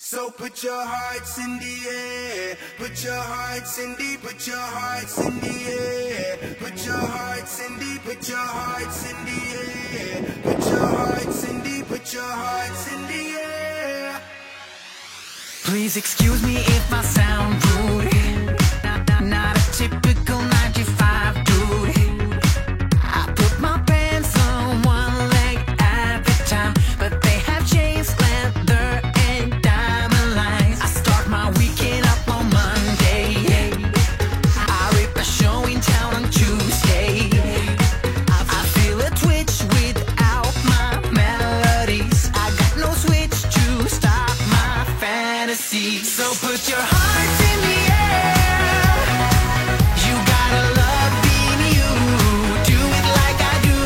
So put your hearts in the air, put your hearts in the, put your hearts in the air, put your hearts in the, put your hearts in the air, put your hearts in the, put your hearts in the air. Please excuse me if I sound rude. Not a typical 95 dude. I put my pants on one leg at a time, but they have chains, leather, and diamond lines. I start my weekend up on Monday. I rip a show in town on Tuesday. I feel a twitch without my melodies. I got no switch to stop my fantasy. So put your hearts in the air. You gotta love being you. Do it like I do.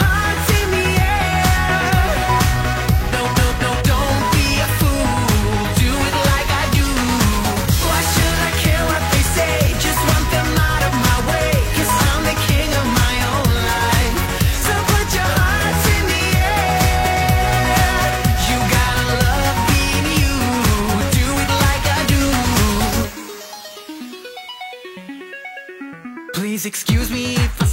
Hearts in the air. No, don't be a fool. Do it like I do. Why should I care what they say? Just want them out of my way. 'Cause I'm the king of my own life. So put your hearts in the air. You gotta love being you. Do it like I do. Please excuse me if I